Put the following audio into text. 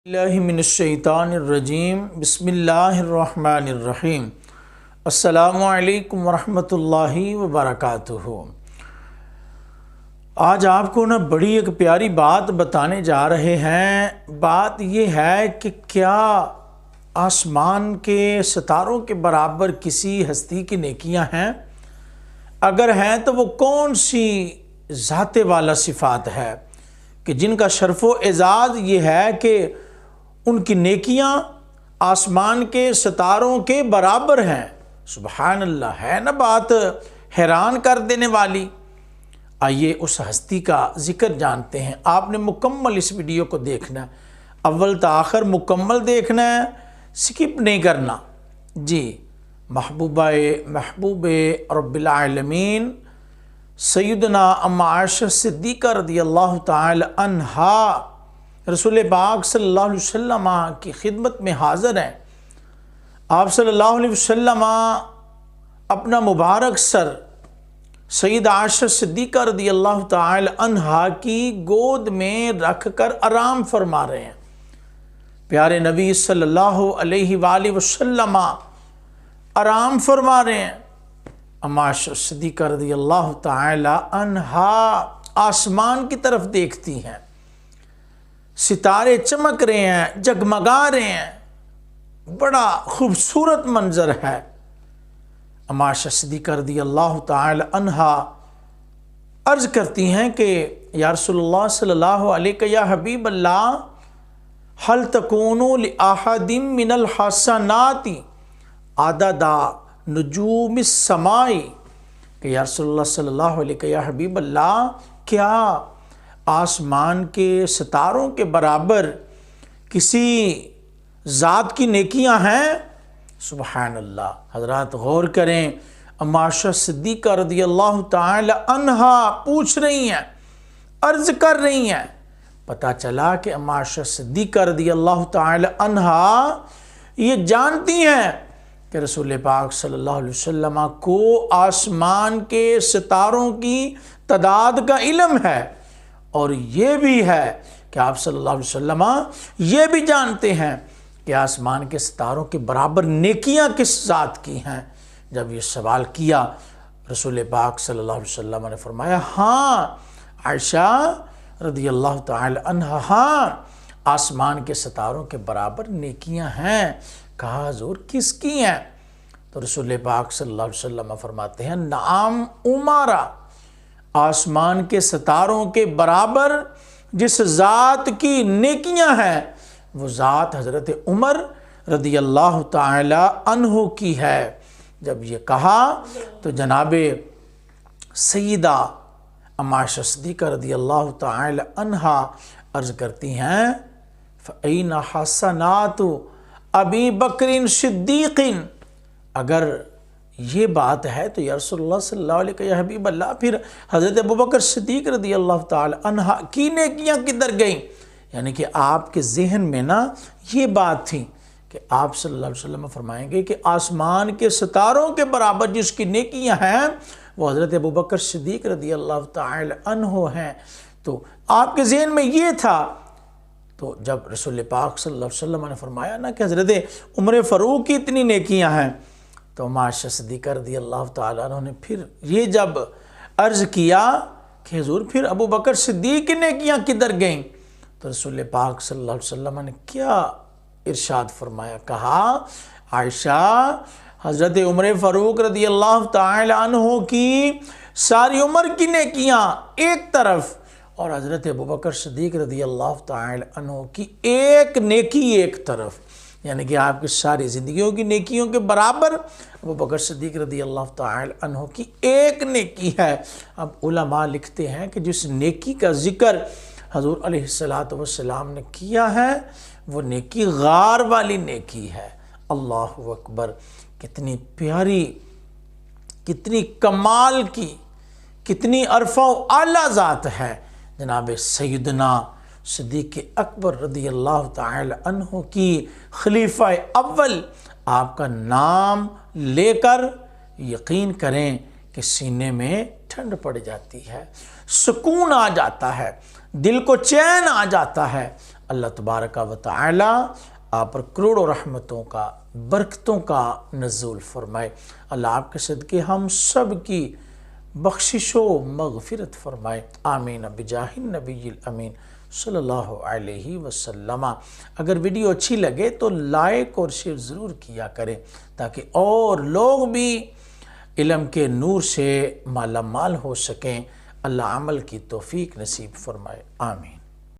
اللہ من الشیطان الرجیم بسم اللہ الرحمن الرحیم السلام علیکم ورحمۃ اللہ وبرکاتہ۔ آج آپ کو بڑی ایک پیاری بات بتانے جا رہے ہیں۔ بات یہ ہے کہ کیا آسمان کے ستاروں کے برابر کسی ہستی کی نیکیاں ہیں؟ اگر ہیں تو وہ کون سی ذات والا صفات ہے کہ جن کا شرف و اعزاز یہ ہے کہ ان کی نیکیاں آسمان کے ستاروں کے برابر ہیں؟ سبحان اللہ، ہے نا بات حیران کر دینے والی۔ آئیے اس ہستی کا ذکر جانتے ہیں۔ آپ نے مکمل اس ویڈیو کو دیکھنا ہے، اول تا آخر مکمل دیکھنا ہے، سکپ نہیں کرنا۔ جی، محبوب رب العالمین سیدنا ام عائشہ صدیقہ رضی اللہ تعالی عنہا رسول پاک صلی اللہ علیہ وسلم کی خدمت میں حاضر ہیں۔ آپ صلی اللہ علیہ وسلم اپنا مبارک سر سید عائشہ صدیقہ رضی اللہ تعالی عنہا کی گود میں رکھ کر آرام فرما رہے ہیں۔ پیارے نبی صلی اللہ علیہ وآلہ وسلم آرام فرما رہے ہیں۔ ام عائشہ صدیقہ رضی اللہ تعالی عنہا آسمان کی طرف دیکھتی ہیں، ستارے چمک رہے ہیں، جگمگا رہے ہیں، بڑا خوبصورت منظر ہے۔ ام عائشہ صدیقہ رضی اللہ تعالی عنہا عرض کرتی ہیں کہ یا رسول اللہ صلی اللہ علیہ یا حبیب اللہ، هل تکون لأحد من الحسنات عدد نجوم السماء، کہ یا رسول اللہ صلی اللہ علیہ یا حبیب اللہ، کیا آسمان کے ستاروں کے برابر کسی ذات کی نیکیاں ہیں؟ سبحان اللہ۔ حضرات غور کریں، ام عائشہ صدیقہ رضی اللہ تعالی عنہا پوچھ رہی ہیں، عرض کر رہی ہیں۔ پتہ چلا کہ ام عائشہ صدیقہ رضی اللہ تعالی عنہا یہ جانتی ہیں کہ رسول پاک صلی اللہ علیہ وسلم کو آسمان کے ستاروں کی تعداد کا علم ہے، اور یہ بھی ہے کہ آپ صلی اللہ علیہ وسلم یہ بھی جانتے ہیں کہ آسمان کے ستاروں کے برابر نیکیاں کس ذات کی ہیں۔ جب یہ سوال کیا، رسول پاک صلی اللہ علیہ وسلم نے فرمایا، ہاں عائشہ رضی اللہ تعالی عنہا، ہاں آسمان کے ستاروں کے برابر نیکیاں ہیں۔ کہا حضور کس کی ہیں؟ تو رسول پاک صلی اللہ علیہ وسلم فرماتے ہیں، نعم عمارہ، آسمان کے ستاروں کے برابر جس ذات کی نیکیاں ہیں وہ ذات حضرت عمر رضی اللہ تعالی عنہ کی ہے۔ جب یہ کہا تو جناب سیدہ ام عائشہ صدیقہ رضی اللہ تعالی عنہا عرض کرتی ہیں، فَأَيْنَ حَسَنَاتُ ابی بکر صدیق، اگر یہ بات ہے تو یا رسول اللہ صلی اللہ علیہ یا حبیب اللہ، پھر حضرت ابوبکر صدیق رضی اللہ تعالی عنہ کی نیکیاں کدھر گئیں؟ یعنی کہ آپ کے ذہن میں یہ بات تھی کہ آپ صلی اللہ علیہ وسلم فرمائیں گے کہ آسمان کے ستاروں کے برابر جس کی نیکیاں ہیں وہ حضرت ابوبکر صدیق رضی اللہ تعالی عنہ ہیں۔ تو آپ کے ذہن میں یہ تھا۔ تو جب رسول پاک صلی اللہ علیہ وسلم نے فرمایا کہ حضرت عمر فاروق کی اتنی نیکیاں ہیں، تو ام عائشہ صدیقہ رضی اللہ تعالیٰ عنہ نے پھر یہ جب عرض کیا کہ حضور پھر ابو بکر صدیق کی نیکیاں کدھر گئیں، تو رسول پاک صلی اللہ علیہ وسلم نے کیا ارشاد فرمایا؟ کہا، عائشہ حضرت عمر فاروق رضی اللہ تعالیٰ عنہ کی ساری عمر کی نیکیاں ایک طرف، اور حضرت ابوبکر صدیق رضی اللہ تعالی عنہ کی ایک نیکی ایک طرف، یعنی کہ آپ کی ساری زندگیوں کی نیکیوں کے برابر ابوبکر صدیق رضی اللہ تعالی عنہ کی ایک نیکی ہے۔ اب علماء لکھتے ہیں کہ جس نیکی کا ذکر حضور علیہ السلام نے کیا ہے وہ نیکی غار والی نیکی ہے۔ اللہ اکبر، کتنی پیاری، کتنی کمال کی، کتنی عرفہ و اعلیٰ ذات ہے جناب سیدنا صدیق اکبر رضی اللہ تعالی عنہ کی خلیفہ اول۔ آپ کا نام لے کر یقین کریں کہ سینے میں ٹھنڈ پڑ جاتی ہے، سکون آ جاتا ہے، دل کو چین آ جاتا ہے۔ اللہ تبارک و تعالی آپ پر کروڑوں رحمتوں کا، برکتوں کا نزول فرمائے۔ اللہ آپ کے صدقے ہم سب کی بخشش و مغفرت فرمائے، آمین بجاہ النبی الامین صلی اللہ علیہ وسلم۔ اگر ویڈیو اچھی لگے تو لائک اور شیئر ضرور کیا کریں تاکہ اور لوگ بھی علم کے نور سے مالا مال ہو سکیں۔ اللہ عمل کی توفیق نصیب فرمائے، آمین۔